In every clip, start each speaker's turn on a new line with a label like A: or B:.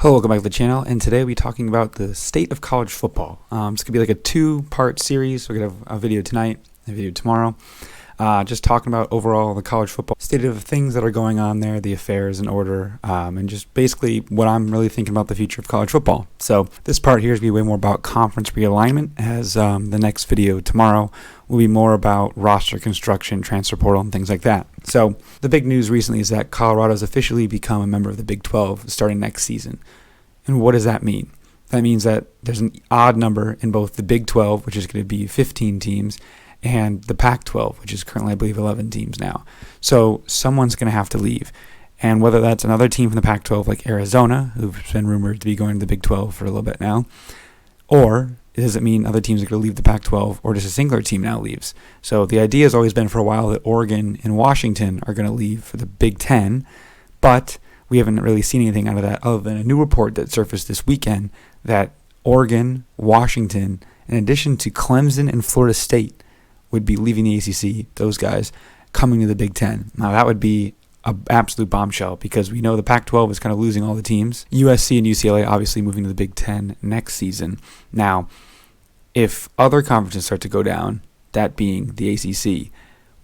A: Hello, welcome back to the channel, and today we'll be talking about the state of college football. It's going to be like a two-part series. We're going to have a video tonight, a video tomorrow, just talking about overall the college football state of things that are going on there, the affairs in order, and just basically what I'm really thinking about the future of college football. So this part here is going to be way more about conference realignment, as the next video tomorrow will be more about roster construction, transfer portal, and things like that. So the big news recently is that Colorado has officially become a member of the Big 12 starting next season. And what does that mean? That means that there's an odd number in both the Big 12, which is going to be 15 teams, and the Pac-12, which is currently, I believe, 11 teams now. So someone's going to have to leave. And whether that's another team from the Pac-12 like Arizona, who've been rumored to be going to the Big 12 for a little bit now, or does it mean other teams are going to leave the Pac-12, or just a singular team now leaves? So the idea has always been for a while that Oregon and Washington are going to leave for the Big 10, but we haven't really seen anything out of that other than a new report that surfaced this weekend that Oregon, Washington, in addition to Clemson and Florida State, would be leaving the ACC, those guys, coming to the Big 10. Now that would be an absolute bombshell because we know the Pac-12 is kind of losing all the teams. USC and UCLA obviously moving to the Big 10 next season. Now, if other conferences start to go down, that being the ACC,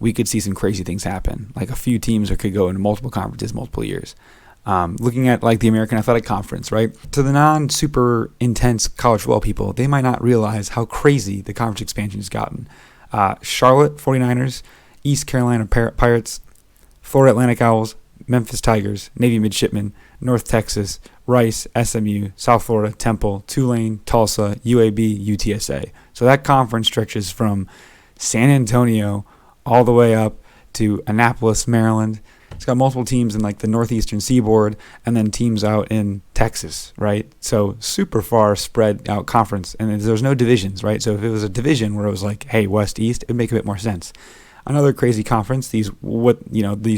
A: we could see some crazy things happen. Like a few teams that could go into multiple conferences, multiple years. Looking at like the American Athletic Conference, right? To the non-super intense college football people, they might not realize how crazy the conference expansion has gotten. Charlotte 49ers, East Carolina Pirates, Florida Atlantic Owls, Memphis Tigers, Navy Midshipmen, North Texas, Rice, SMU, South Florida, Temple, Tulane, Tulsa, UAB, UTSA. So that conference stretches from San Antonio all the way up to Annapolis, Maryland. It's got multiple teams in like the northeastern seaboard and then teams out in Texas, right? So super far spread out conference, and there's no divisions, right? So if it was a division where it was like, hey, West, East, it would make a bit more sense. Another crazy conference, these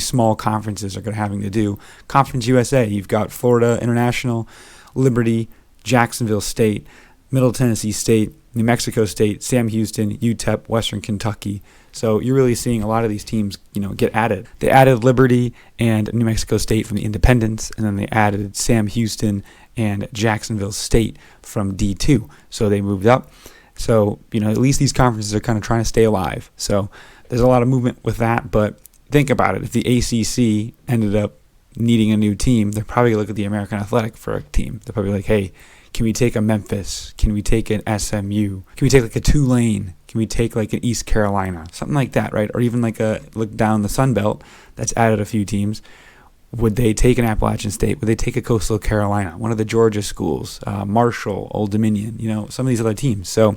A: small conferences are having to do. Conference USA, you've got Florida International, Liberty, Jacksonville State, Middle Tennessee State, New Mexico State, Sam Houston, UTEP, Western Kentucky. So you're really seeing a lot of these teams, get added. They added Liberty and New Mexico State from the independents, and then they added Sam Houston and Jacksonville State from D2. So they moved up. So, at least these conferences are kind of trying to stay alive. So there's a lot of movement with that, but think about it. If the ACC ended up needing a new team, they're probably going to look at the American Athletic for a team. They're probably like, hey, can we take a Memphis? Can we take an SMU? Can we take like a Tulane? Can we take like an East Carolina? Something like that, right? Or even like a look down the Sun Belt that's added a few teams. Would they take an Appalachian State? Would they take a Coastal Carolina? One of the Georgia schools, Marshall, Old Dominion, some of these other teams. So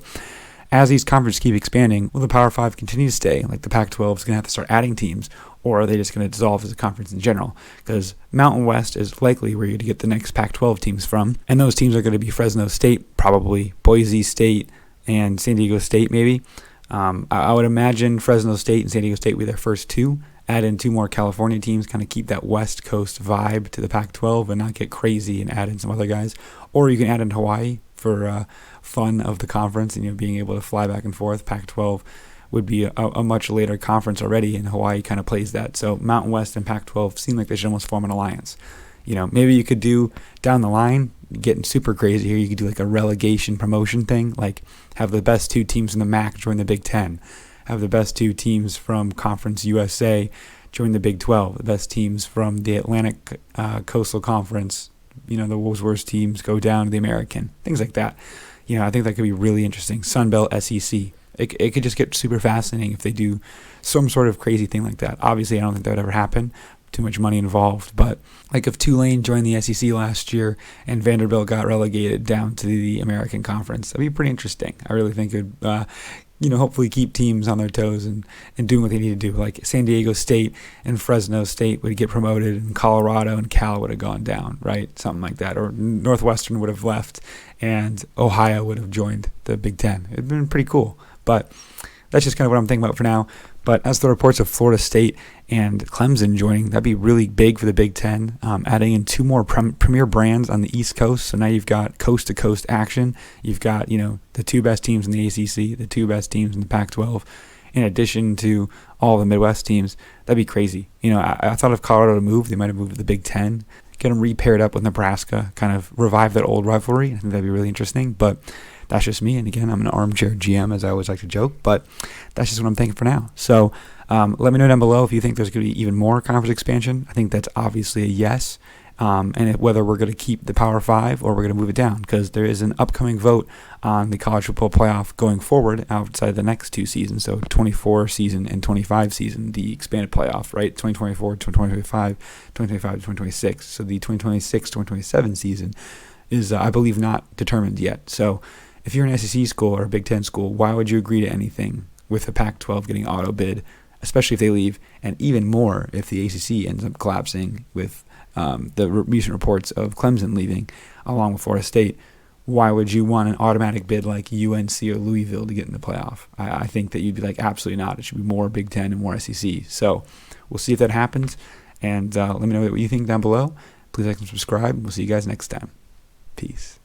A: as these conferences keep expanding, will the Power 5 continue to stay? Like the Pac-12 is going to have to start adding teams, or are they just going to dissolve as a conference in general? Because Mountain West is likely where you're going to get the next Pac-12 teams from, and those teams are going to be Fresno State, probably Boise State, and San Diego State maybe. I would imagine Fresno State and San Diego State will be their first two. Add in two more California teams, kind of keep that West Coast vibe to the Pac-12 and not get crazy and add in some other guys. Or you can add in Hawaii for fun of the conference and being able to fly back and forth. Pac-12 would be a much later conference already, and Hawaii kind of plays that. So Mountain West and Pac-12 seem like they should almost form an alliance. Maybe you could do down the line, getting super crazy here, you could do like a relegation promotion thing, like have the best two teams in the MAC join the Big 10, have the best two teams from Conference USA join the Big 12, the best teams from the Atlantic Coastal Conference, the worst teams go down to the American, things like that. I think that could be really interesting. Sun Belt, SEC. It could just get super fascinating if they do some sort of crazy thing like that. Obviously, I don't think that would ever happen. Too much money involved. But like if Tulane joined the SEC last year and Vanderbilt got relegated down to the American Conference, that'd be pretty interesting. I really think it would hopefully keep teams on their toes and doing what they need to do. Like San Diego State and Fresno State would get promoted, and Colorado and Cal would have gone down, right? Something like that. Or Northwestern would have left, and Ohio would have joined the Big 10. It'd been pretty cool. But that's just kind of what I'm thinking about for now. But as the reports of Florida State and Clemson joining, that'd be really big for the Big 10, adding in two more premier brands on the East Coast. So now you've got coast-to-coast action. You've got, the two best teams in the ACC, the two best teams in the Pac-12, in addition to all the Midwest teams. That'd be crazy. I thought if Colorado moved, they might have moved to the Big 10. get them re-paired up with Nebraska, kind of revive that old rivalry. I think that'd be really interesting, but that's just me. And again, I'm an armchair GM, as I always like to joke, but that's just what I'm thinking for now. So let me know down below if you think there's going to be even more conference expansion. I think that's obviously a yes. And whether we're going to keep the Power 5 or we're going to move it down, because there is an upcoming vote on the college football playoff going forward outside the next 2 seasons, so 24 season and 25 season, the expanded playoff, right? 2024, 2025, 2025 to 2026. So the 2026, 2027 season is, I believe, not determined yet. So if you're an SEC school or a Big Ten school, why would you agree to anything with the Pac-12 getting auto bid, especially if they leave, and even more if the ACC ends up collapsing with the recent reports of Clemson leaving along with Florida State? Why would you want an automatic bid like UNC or Louisville to get in the playoff? I think that you'd be like, absolutely not. It should be more Big Ten and more SEC. So we'll see if that happens. And let me know what you think down below. Please like and subscribe. We'll see you guys next time. Peace.